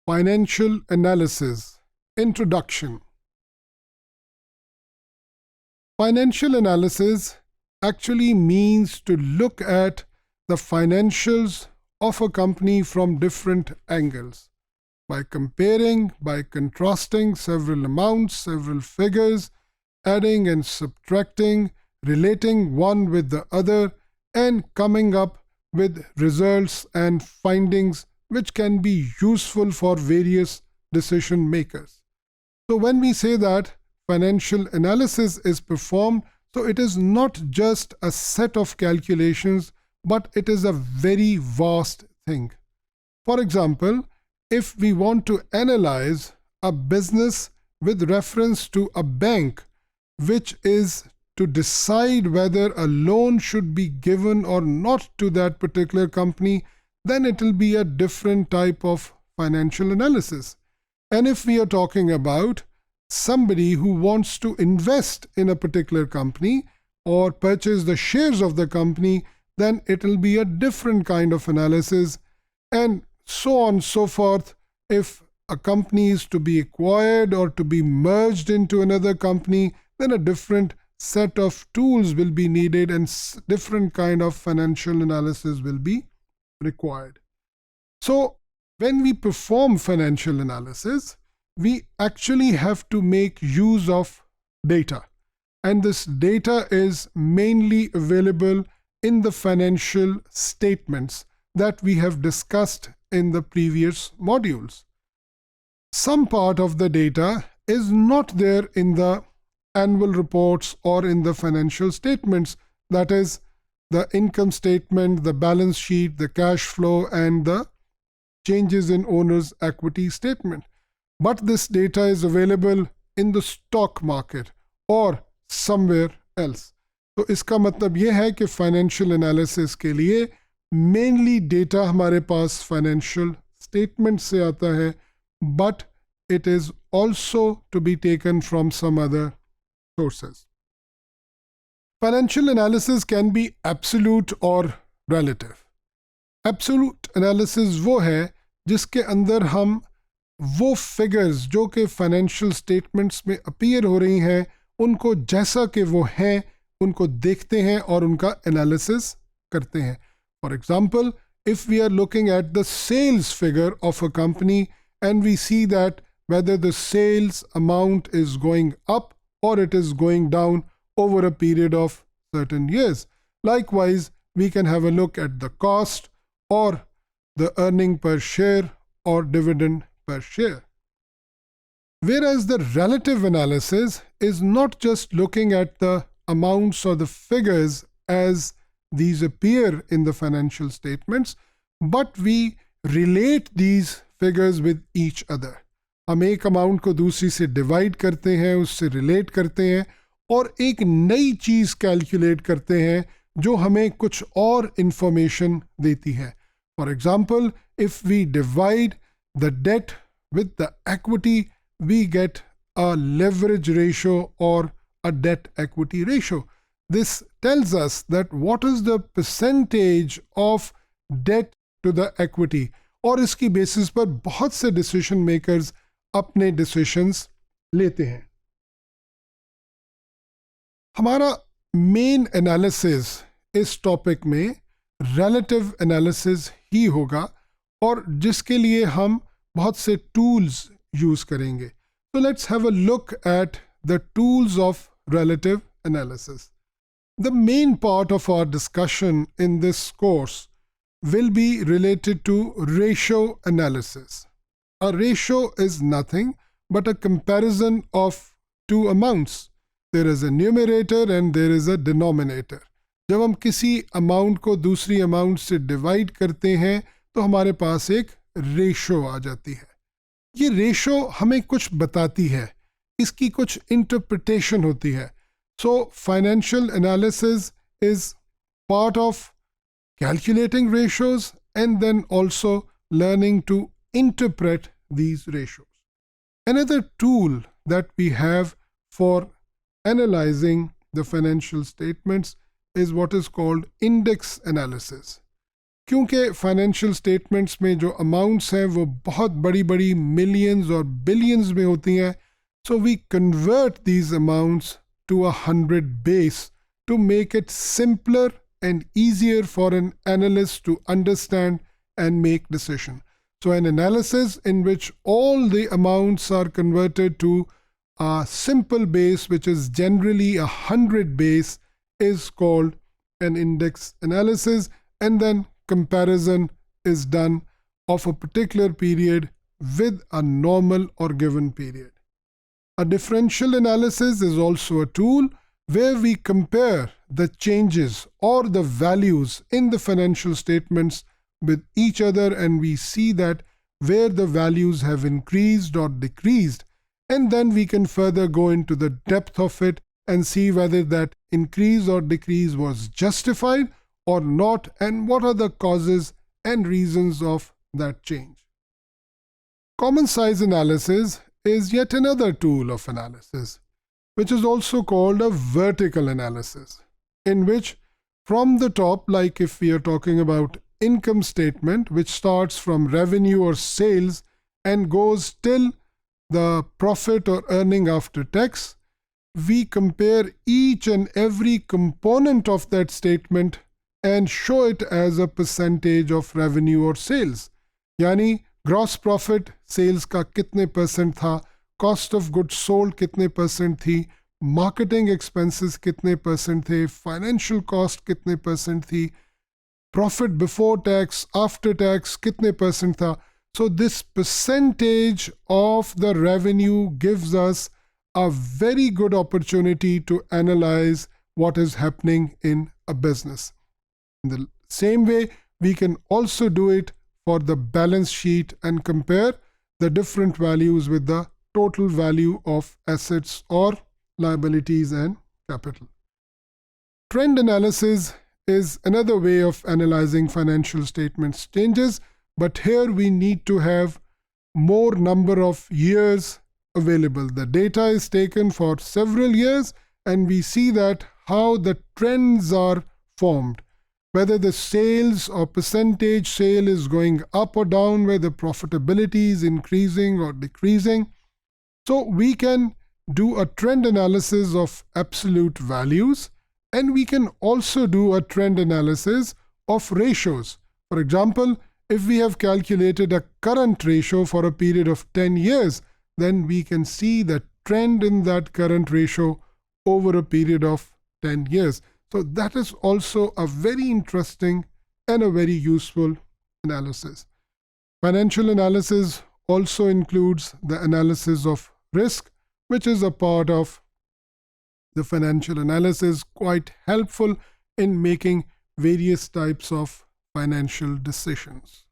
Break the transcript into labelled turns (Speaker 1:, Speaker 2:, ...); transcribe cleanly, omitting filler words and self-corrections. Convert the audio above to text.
Speaker 1: Financial Analysis Introduction. Financial analysis actually means to look at the financials of a company from different angles by comparing, by contrasting several amounts, several figures, adding and subtracting, relating one with the other, and coming up with results and findings which can be useful for various decision makers. So when we say that financial analysis is performed, so it is not just a set of calculations, but it is a very vast thing. For example, if we want to analyze a business with reference to a bank, which is to decide whether a loan should be given or not to that particular company, then it will be a different type of financial analysis. And if we are talking about somebody who wants to invest in a particular company or purchase the shares of the company, then it will be a different kind of analysis, and so on and so forth. If a company is to be acquired or to be merged into another company, then a different set of tools will be needed and different kind of financial analysis will be required. So when we perform financial analysis, we actually have to make use of data, and this data is mainly available in the financial statements that we have discussed in the previous modules. Some part of the data is not there in the annual reports or in the financial statements, that is the income statement, the balance sheet, the cash flow, and the changes in owner's equity statement. But this data is available in the stock market or somewhere else. तो इसका मतलब ये है कि financial analysis के लिए mainly data हमारे पास financial statement से आता है, but it is also to be taken from some other sources. Financial analysis can be absolute or relative. Absolute analysis वो है जिसके अंदर हम वो फिगर्स जो कि फाइनेंशियल स्टेटमेंट्स में अपीयर हो रही हैं उनको जैसा कि वो हैं उनको देखते हैं और उनका एनालिसिस करते हैं. For example, if we are looking at the sales figure of a company and we see that whether the sales amount is going up or it is going down over a period of certain years. Likewise, we can have a look at the cost or the earning per share or dividend per share. Whereas the relative analysis is not just looking at the amounts or the figures as these appear in the financial statements, but we relate these figures with each other. हम एक amount को दूसरी से divide करते हैं, उससे relate करते हैं और एक नई चीज़ कैलकुलेट करते हैं जो हमें कुछ और इंफॉर्मेशन देती है. For example, if we divide the debt with the equity, we get a leverage ratio or a debt equity ratio. This tells us that what is the percentage of debt to the equity, और इसकी basis पर बहुत से decision makers अपने decisions लेते हैं. हमारा main analysis इस टॉपिक में रिलेटिव एनालिसिस ही होगा और जिसके लिए हम बहुत से टूल्स यूज करेंगे. So let's have a look at the tools of relative analysis. The main part of our discussion in this course will be related to ratio analysis. A ratio is nothing but a comparison of two amounts. There is a numerator and there is a denominator. जब हम किसी amount को दूसरी amount से divide करते हैं तो हमारे पास एक रेशो आ जाती है. ये रेशो हमें कुछ बताती है, इसकी कुछ इंटरप्रिटेशन होती है. So financial analysis is part of calculating ratios and then also learning to interpret these ratios. Another tool that we have for analyzing the financial statements is what is called index analysis. क्योंकि financial statements में जो amounts हैं वो बहुत बड़ी बड़ी millions और billions में होती हैं, so we convert these amounts to 100 base to make it simpler and easier for an analyst to understand and make decision. So an analysis in which all the amounts are converted to a simple base, which is generally 100 base, is called an index analysis, and then comparison is done of a particular period with a normal or given period. A differential analysis is also a tool where we compare the changes or the values in the financial statements with each other, and we see that where the values have increased or decreased, and then we can further go into the depth of it and see whether that increase or decrease was justified or not, and what are the causes and reasons of that change. Common size analysis is yet another tool of analysis, which is also called a vertical analysis, in which from the top, like if we are talking about income statement, which starts from revenue or sales and goes till the profit or earning after tax, we compare each and every component of that statement and show it as a percentage of revenue or sales. Yani gross profit sales का कितने percent था, cost of goods sold कितने percent थी, marketing expenses कितने percent थे, financial cost कितने percent थी, profit before tax after tax कितने परसेंट था. So this percentage of the revenue gives us a very good opportunity to analyze what is happening in a business. In the same way, we can also do it for the balance sheet and compare the different values with the total value of assets or liabilities and capital. Trend analysis is another way of analyzing financial statements changes, but here we need to have more number of years available. The data is taken for several years and we see that how the trends are formed, whether the sales or percentage sale is going up or down, whether profitability is increasing or decreasing. So we can do a trend analysis of absolute values, and we can also do a trend analysis of ratios. For example, if we have calculated a current ratio for a period of 10 years, then we can see the trend in that current ratio over a period of 10 years. So that is also a very interesting and a very useful analysis. Financial analysis also includes the analysis of risk, which is a part of the financial analysis, quite helpful in making various types of financial decisions.